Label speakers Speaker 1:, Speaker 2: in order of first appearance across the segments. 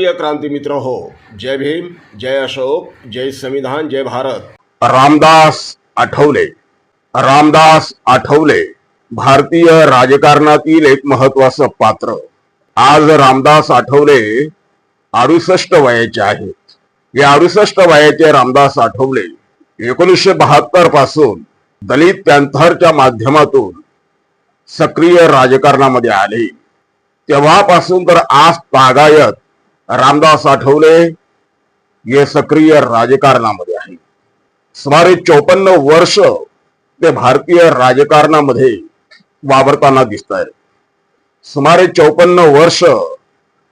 Speaker 1: प्रिय क्रांती मित्र हो, जय भीम, जय अशोक, जय संविधान, जय भारत।
Speaker 2: रामदास आठवले भारतीय राजकारणातील एक महत्वाचं पात्र। आज रामदास आठवले 68 वयाचे आहेत। या 68 वयाचे रामदास आठवले 1972 पासून दलित पॅंथरच्या माध्यमातून सक्रिय राजकारणामध्ये आले। तेव्हापासून तर आज तागायत रामदास आठवले हे सक्रिय राजकारणामध्ये आहे। सुमारे 54 वर्ष ते भारतीय राजकारणामध्ये वावरताना दिसत आहेत। सुमारे 54 वर्ष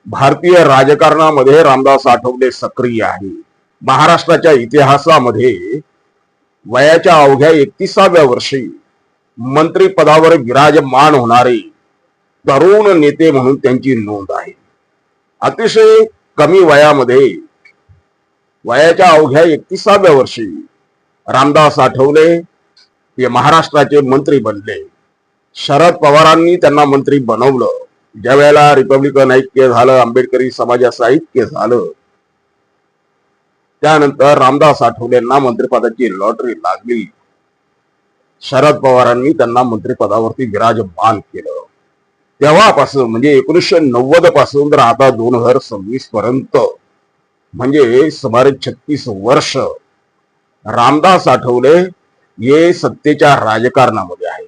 Speaker 2: भारतीय राजकारणामध्ये रामदास आठवले सक्रिय आहे। महाराष्ट्राच्या इतिहासामध्ये वयाच्या अवघ्या 31व्या वर्षी मंत्रिपदावर विराजमान होणारे तरुण नेते म्हणून त्यांची नोंद आहे। अतिशय कमी वयामध्ये वयाच्या अवघ्या 31व्या वर्षी रामदास आठवले हे महाराष्ट्राचे मंत्री बनले। शरद पवारांनी त्यांना मंत्री बनवलं। ज्या वेळेला रिपब्लिकन ऐक्य झालं, आंबेडकरी समाजाचं ऐक्य झालं, त्यानंतर रामदास आठवलेंना मंत्रिपदाची लॉटरी लागली। शरद पवारांनी त्यांना मंत्रिपदावरती विराजमान केलं। तेव्हापासून म्हणजे 1990 पासून तर आता 2026 पर्यंत म्हणजे सुमारे 36 वर्ष रामदास आठवले हे सत्तेच्या राजकारणामध्ये आहे।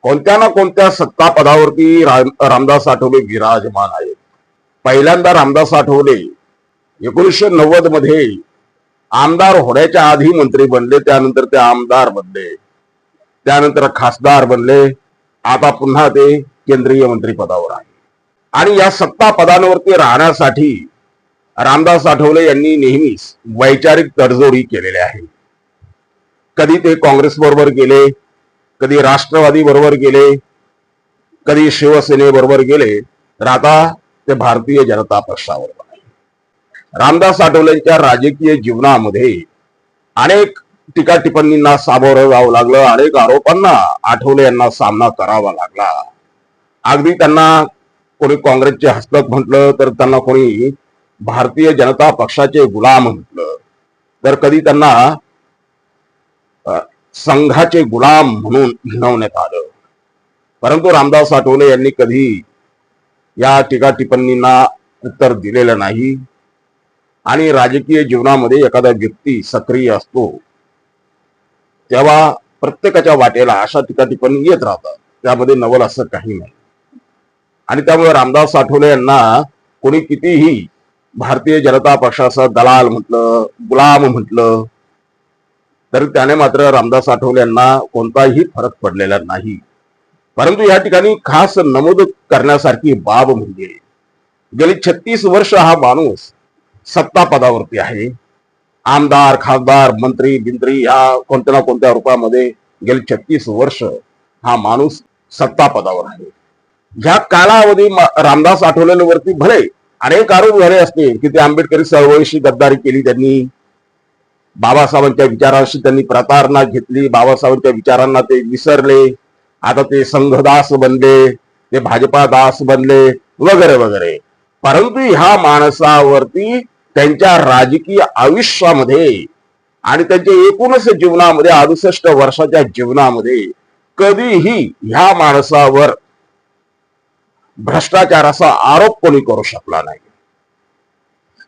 Speaker 2: कोणत्या ना कोणत्या सत्ता पदावरती रामदास आठवले विराजमान आहेत। पहिल्यांदा रामदास आठवले 1990 मध्ये आमदार होण्याच्या आधी मंत्री बनले, त्यानंतर ते आमदार बनले, त्यानंतर खासदार बनले, आता पुन्हा ते केंद्रीय मंत्री पदावर आहे। आणि या सत्ता पदांवरती राहण्यासाठी रामदास आठवले यांनी नेहमीच वैचारिक तडजोडी केलेल्या आहे। कधी ते काँग्रेस बरोबर गेले, कधी राष्ट्रवादी बरोबर गेले, कधी शिवसेनेबरोबर गेले, तर आता ते भारतीय जनता पक्षावर आहे। रामदास आठवलेंच्या राजकीय जीवनामध्ये अनेक टीका टिप्पणींना सामोरं जावं लागलं, अनेक आरोपांना आठवले यांना सामना करावा लागला। अगदी त्यांना कोणी काँग्रेसचे हस्तक म्हटलं, तर त्यांना कोणी भारतीय जनता पक्षाचे गुलाम म्हटलं, तर कधी त्यांना संघाचे गुलाम म्हणून हिणवण्यात आलं। परंतु रामदास आठवले यांनी कधी या टीका टिप्पणींना उत्तर दिलेलं नाही। आणि राजकीय जीवनामध्ये एखादा व्यक्ती सक्रिय असतो तेव्हा प्रत्येकाच्या वाटेला अशा टीका टिप्पणी येत राहतात, त्यामध्ये नवल असं काही नाही। आणि त्यामुळे रामदास आठवले यांना कोणी कितीही भारतीय जनता पक्षाचा दलाल म्हटलं, गुलाम म्हटलं, तरी त्याने मात्र रामदास आठवले यांना कोणताही फरक पडलेला नाही। परंतु या ठिकाणी खास नमूद करण्यासारखी बाब म्हणजे गेली 36 वर्ष हा माणूस सत्ता पदावरती आहे। आमदार, खासदार, मंत्री बिंत्री या कोणत्या ना कोणत्या रूपामध्ये गेली 36 वर्ष हा माणूस सत्ता पदावर आहे। ह्या कालावधी रामदास आठवलेंवरती भले अनेक आरोप झाले असतील की ते आंबेडकरी चळवळीशी गद्दारी केली, त्यांनी बाबासाहेबांच्या विचारांशी त्यांनी प्रतारणा घेतली, बाबासाहेबांच्या विचारांना ते विसरले, आता ते संघदास बनले, ते भाजपा दास बनले वगैरे वगैरे। परंतु ह्या माणसावरती त्यांच्या राजकीय आयुष्यामध्ये आणि त्यांच्या एकूणच जीवनामध्ये 68 वर्षाच्या जीवनामध्ये कधीही ह्या माणसावर भ्रष्टाचाराचा आरोप कोणी करू शकला नाही।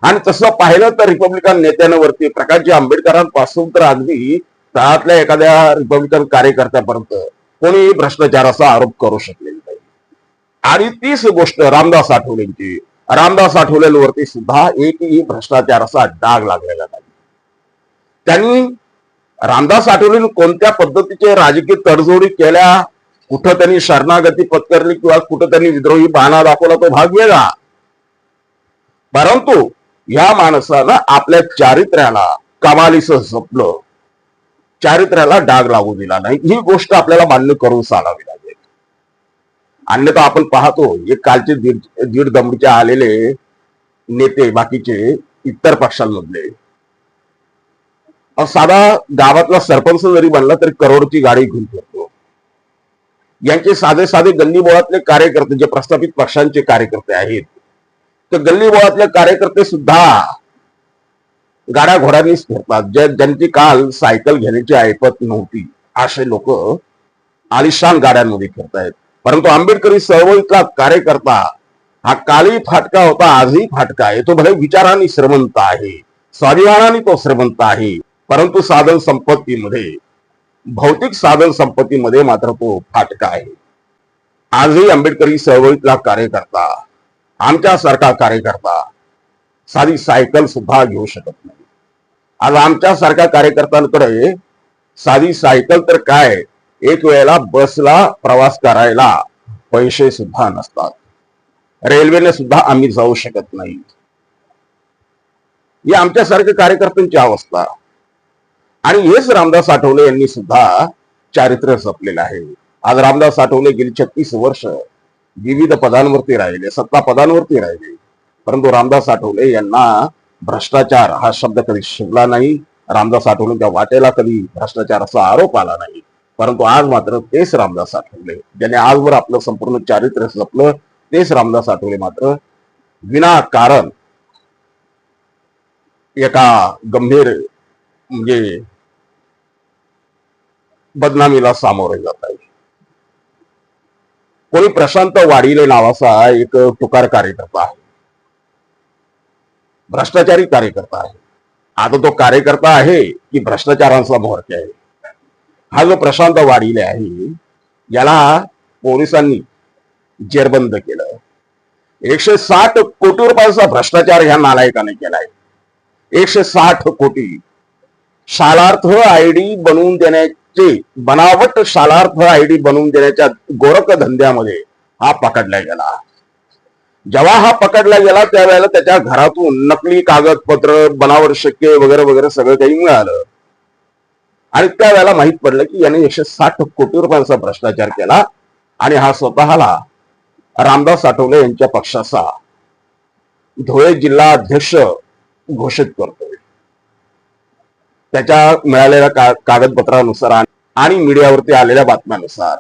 Speaker 2: आणि तसं पाहिलं तर रिपब्लिकन नेत्यांवरती प्रकाशजी आंबेडकरांपासून तर अगदी तळातल्या एखाद्या रिपब्लिकन कार्यकर्त्यापर्यंत कोणी भ्रष्टाचाराचा आरोप करू शकले नाही। आणि तीच गोष्ट रामदास आठवलेंची, रामदास आठवलेंवरती सुद्धा एकही भ्रष्टाचाराचा डाग लागलेला नाही। त्यांनी रामदास आठवलेंनी कोणत्या पद्धतीचे राजकीय तडजोडी केल्या, कुठं त्यांनी शरणागती पत्करली किंवा कुठं त्यांनी विद्रोही बाणा दाखवला तो भाग वेगळा, परंतु या माणसानं आपल्या चारित्र्याला कमालीचं जपलं, चारित्र्याला डाग लागू दिला नाही। ही गोष्ट आपल्याला मान्य करून चालावी लागेल। अन्यथा आपण पाहतो एक कालचे दीड दमडीचे आलेले नेते बाकीचे इतर पक्षांमधले, साधा गावातला सरपंच जरी बनला तरी करोडची गाडी घेऊन फिरतो। यांचे साधे साधे गल्ली बोळातले कार्यकर्ते जे प्रस्थापित पक्षांचे कार्यकर्ते आहेत तर गल्ली बोळातले कार्यकर्ते सुद्धा गाड्या घोड्यांनीच फिरतात. ज्यांची काल सायकल घेण्याची ऐपत नव्हती असे लोक आलिशान गाड्यांमध्ये फिरतायत. परंतु आंबेडकरी चळवळीतला कार्यकर्ता हा कालही फाटका होता, आजही फाटका आहे. तो भले विचारांनी श्रीमंत आहे, स्वाभिमानाने तो श्रीमंत आहे, परंतु साधन संपत्तीमध्ये, भौतिक साधन संपत्तीमध्ये मात्र तो फाटका आहे. आजही आंबेडकरी चळवळीतला कार्यकर्ता, आमच्यासारखा कार्यकर्ता साधी सायकल सुद्धा घेऊ शकत नाही. आज आमच्यासारख्या कार्यकर्त्यांकडे साधी सायकल तर काय, एक वेळेला बसला प्रवास करायला पैसे सुद्धा नसतात. रेल्वेने सुद्धा आम्ही जाऊ शकत नाही. ही आमच्यासारख्या कार्यकर्त्यांची अवस्था. आणि हेच रामदास आठवले यांनी सुद्धा चारित्र्य जपलेलं आहे. आज रामदास आठवले गेली 36 वर्ष विविध पदांवरती राहिले, सत्ता पदांवरती राहिले, परंतु रामदास आठवले यांना भ्रष्टाचार हा शब्द कधी शिवला नाही. रामदास आठवलेंच्या वाटेला कधी भ्रष्टाचाराचा आरोप आला नाही. परंतु आज मात्र तेच रामदास आठवले ज्याने आजवर आपलं संपूर्ण चारित्र्य जपलं, तेच रामदास आठवले मात्र विनाकारण एका गंभीर म्हणजे बदनामीला सामोरे जात आहे. कोणी प्रशांत वाडिले नावाचा एक तुकार कार्यकर्ता आहे, भ्रष्टाचारी कार्यकर्ता आहे. आता तो कार्यकर्ता आहे की भ्रष्टाचारांचा म्होरक्या आहे. हा जो प्रशांत वाडिले आहे याला पोलिसांनी जेरबंद केलं. 160 कोटी रुपयाचा भ्रष्टाचार ह्या नालायकाने केलाय. 160 कोटी शालार्थ आयडी बनवून देण्याचे, बनावट शालार्थ आयडी बनवून देण्याच्या गोरख धंद्यामध्ये हा पकडला गेला. जेव्हा हा पकडला गेला त्यावेळेला त्याच्या घरातून नकली कागदपत्र, बनावट शिक्के वगैरे वगैरे सगळं काही मिळालं. आणि त्यावेळेला माहित पडलं की याने 160 कोटी रुपयांचा भ्रष्टाचार केला. आणि हा स्वतःला रामदास आठवले यांच्या पक्षाचा धुळे जिल्हा अध्यक्ष घोषित करतोय. त्याच्या मिळालेल्या कागदपत्रानुसार आणि मीडियावरती आलेल्या बातम्यानुसार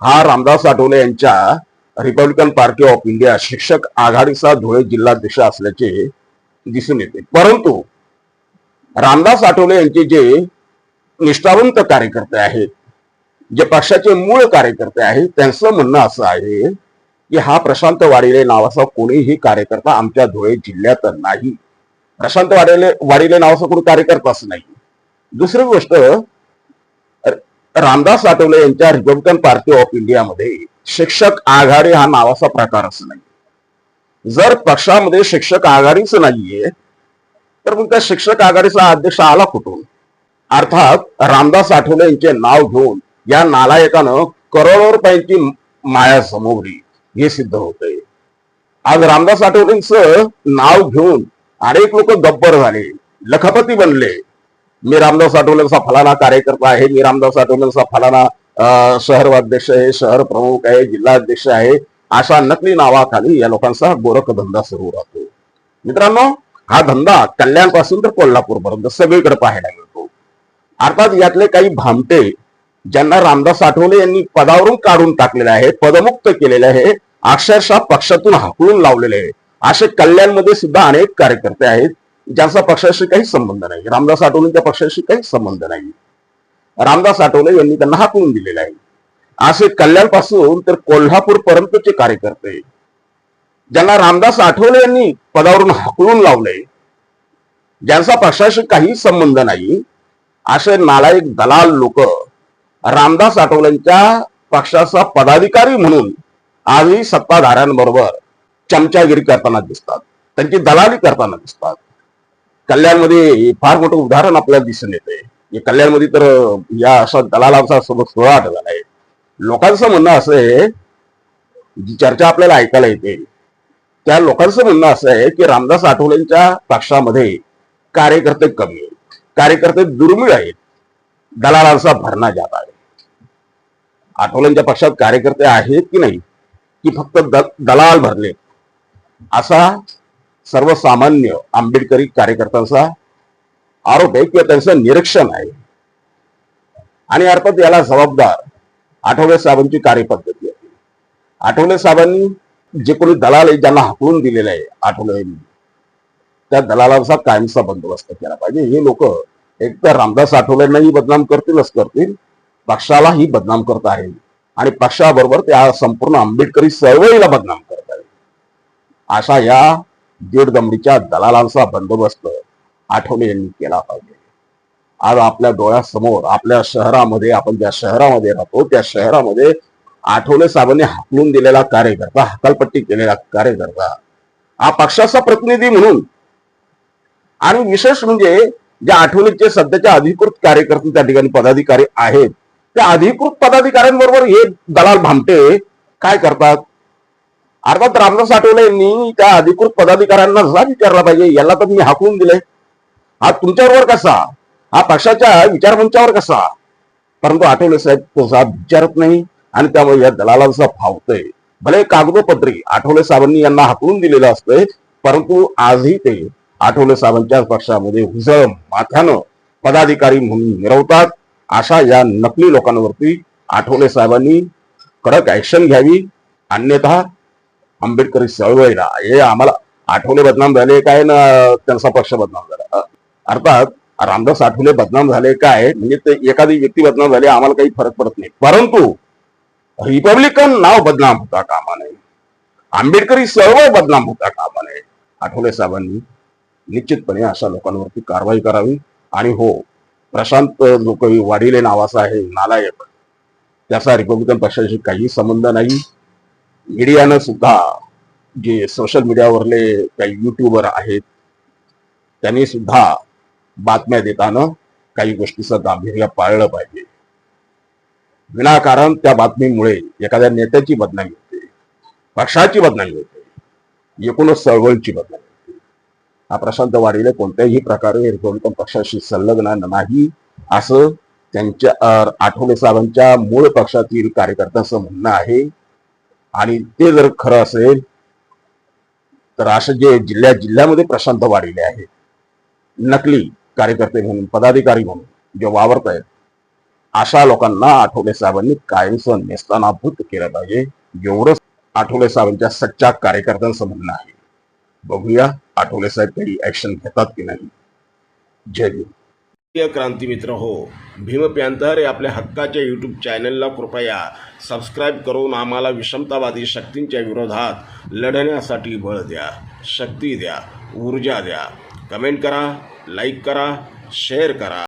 Speaker 2: हा रामदास आठवले यांच्या रिपब्लिकन पार्टी ऑफ इंडिया शिक्षक आघाडीचा धुळे जिल्हाध्यक्ष असल्याचे दिसून येते. परंतु रामदास आठवले यांचे जे निष्ठावंत कार्यकर्ते आहेत, जे पक्षाचे मूळ कार्यकर्ते आहेत, त्यांचं म्हणणं असं आहे की हा प्रशांत वाडिले नावाचा कोणीही कार्यकर्ता आमच्या धुळे जिल्ह्यात नाही. प्रशांत वाडिले नावाचा कोणी कार्यकर्ताच नाही. दुसरी गोष्ट, रामदास आठवले यांच्या रिपब्लिकन पार्टी ऑफ इंडियामध्ये शिक्षक आघाडी हा नावाचा प्रकारच नाही. जर पक्षामध्ये शिक्षक आघाडीच नाहीये तर मग त्या शिक्षक आघाडीचा अध्यक्ष आला कुठून? अर्थात रामदास आठवले यांचे नाव घेऊन या नालायकानं करोडो रुपयांची माया समोरली हे सिद्ध होतंय. आज रामदास आठवलेंचं नाव घेऊन अनेक लोक गब्बर झाले, लखपती बनले. मी रामदास आठवलेंचा फलाना कार्यकर्ता आहे, मी रामदास आठवलेंचा फलाना शहर अध्यक्ष आहे, शहर प्रमुख आहे, जिल्हा अध्यक्ष आहे, अशा नकली नावाखाली या लोकांचा गोरख धंदा सुरू राहतो. मित्रांनो, हा धंदा कल्याणपासून तर कोल्हापूरपर्यंत सगळीकडे पाहायला मिळतो. अर्थात यातले काही भामटे ज्यांना रामदास आठवले यांनी पदावरून काढून टाकलेले आहे, पदमुक्त केलेले आहे, अक्षरशः पक्षातून हाकलून लावलेले आहे, असे कल्याणमध्ये सुद्धा अनेक कार्यकर्ते आहेत ज्यांचा पक्षाशी काही संबंध नाही. रामदास आठवलेंच्या पक्षाशी काही संबंध नाही. रामदास आठवले यांनी त्यांना हाकलून दिलेले आहे. असे कल्याणपासून तर कोल्हापूर पर्यंतचे कार्यकर्ते ज्यांना रामदास आठवले यांनी पदावरून हाकलून लावले, ज्यांचा पक्षाशी काही संबंध नाही, असे नालायक दलाल लोक रामदास आठवलेंच्या पक्षाचा पदाधिकारी म्हणून आजही सत्ताधाऱ्यांबरोबर चमचागिरी करताना दिसतात, त्यांची दलाली करताना दिसतात. कल्याणमध्ये फार मोठं उदाहरण आपल्याला दिसून येते. कल्याणमध्ये तर या अशा दलालांचा सोबत सोहळा झाला आहे. लोकांचं म्हणणं असं आहे, जी चर्चा आपल्याला ऐकायला येते त्या लोकांचं म्हणणं असं आहे की रामदास आठवलेंच्या पक्षामध्ये कार्यकर्ते कमी आहेत, कार्यकर्ते दुर्मिळ आहेत, दलालांचा भरणा जात आहे. आठवलेंच्या पक्षात कार्यकर्ते आहेत की नाही, की फक्त दलाल भरले, असा सर्वसामान्य आंबेडकरी कार्यकर्त्यांचा आरोप आहे किंवा त्यांचं निरीक्षण आहे. आणि अर्थात याला जबाबदार आठवले साहेबांची कार्यपद्धती आहे. आठवले साहेबांनी जे कोणी दलाल आहे ज्यांना हाकलून दिलेलं आहे आठवले यांनी, त्या दलालांचा कायमचा बंदोबस्त केला पाहिजे. हे लोक एक तर रामदास आठवलेंनाही बदनाम करतीलच करतील, पक्षालाही बदनाम करत आहे आणि पक्षाबरोबर त्या संपूर्ण आंबेडकरी चळवळीला बदनाम करत आहे. अशा या दीड दमडीच्या दलालांचा बंदोबस्त आठवले यांनी केला पाहिजे. आज आपल्या डोळ्यासमोर आपल्या शहरामध्ये, आपण ज्या शहरामध्ये राहतो त्या शहरामध्ये आठवले साहेबांनी हाकलून दिलेला कार्यकर्ता, हकालपट्टी केलेला कार्यकर्ता हा पक्षाचा प्रतिनिधी म्हणून, आणि विशेष म्हणजे ज्या आठवणीचे सध्याच्या अधिकृत कार्यकर्ते त्या ठिकाणी पदाधिकारी आहेत, त्या अधिकृत पदाधिकाऱ्यांबरोबर हे दलाल भामटे काय करतात. अर्थात रामदास आठवले यांनी त्या अधिकृत पदाधिकाऱ्यांना जा विचारला पाहिजे, याला तर मी हाकलून दिले, हा तुमच्याबरोबर कसा, हा पक्षाच्या विचारमंचावर कसा. परंतु आठवले साहेब तसा विचारत नाही आणि त्यामुळे या दलालांचा फावतय. भले कागदोपत्री आठवले साहेबांनी यांना हाकलून दिलेलं असतंय, परंतु आजही ते आठवले साहेबांच्याच पक्षामध्ये हुजळ माथ्यानं पदाधिकारी म्हणून मिरवतात. अशा या नकली लोकांवरती आठवले साहेबांनी कडक ऍक्शन घ्यावी, अन्यथा आंबेडकरी चळवळीला, हे आम्हाला आठवले बदनाम झाले काय ना त्यांचा पक्ष बदनाम झाला, अर्थात रामदास आठवले बदनाम झाले काय म्हणजे ते एखादी व्यक्ती बदनाम झाली आम्हाला काही फरक पडत नाही, परंतु रिपब्लिकन नाव बदनाम होता कामा नये, आंबेडकरी चळवळ बदनाम होता कामा नये. आठवले साहेबांनी निश्चितपणे अशा लोकांवरती कारवाई करावी. आणि हो, प्रशांत जो काही वाडिले नावाचा आहे नालायक, त्याचा रिपब्लिकन पक्षाशी काही संबंध नाही. मीडियानं सुद्धा, जे सोशल मीडियावरले काही युट्यूबर आहेत त्यांनी सुद्धा बातम्या देताना काही गोष्टीचं गांभीर्य पाळलं पाहिजे. विनाकारण त्या बातमीमुळे एखाद्या नेत्याची बदनामी होते, पक्षाची बदनामी होते, एकूणच चळवळीची बदनामी होते. हा प्रशांत वाडिले कोणत्याही प्रकारे रिपब्लिकन पक्षाशी संलग्न नाही असं त्यांच्या आठवले साहेबांच्या मूळ पक्षातील कार्यकर्त्यांचं म्हणणं आहे. आणि ते जर खरं असेल तर असे जे जिल्ह्यामध्ये प्रशांत वाडिले आहेत, नकली कार्यकर्ते म्हणून, पदाधिकारी म्हणून जे वावरत आहेत, अशा लोकांना आठवले साहेबांनी कायमचं नेस्तानाभूत केलं पाहिजे. एवढंच आठवले साहेबांच्या सच्चा कार्यकर्त्यांचं म्हणणं आहे. बघूया आठवले साहेब काही ऍक्शन घेतात की नाही. जय भीम.
Speaker 1: क्रांतिमित्र हो, भीम पॅंथर या आपल्या हक्काच्या यूट्यूब चॅनलला कृपया सबस्क्राईब करून आम्हाला विषमतावादी शक्तींच्या विरोधात लढण्यासाठी बळ द्या, शक्ती द्या, ऊर्जा द्या. कमेंट करा, लाईक करा, शेअर करा.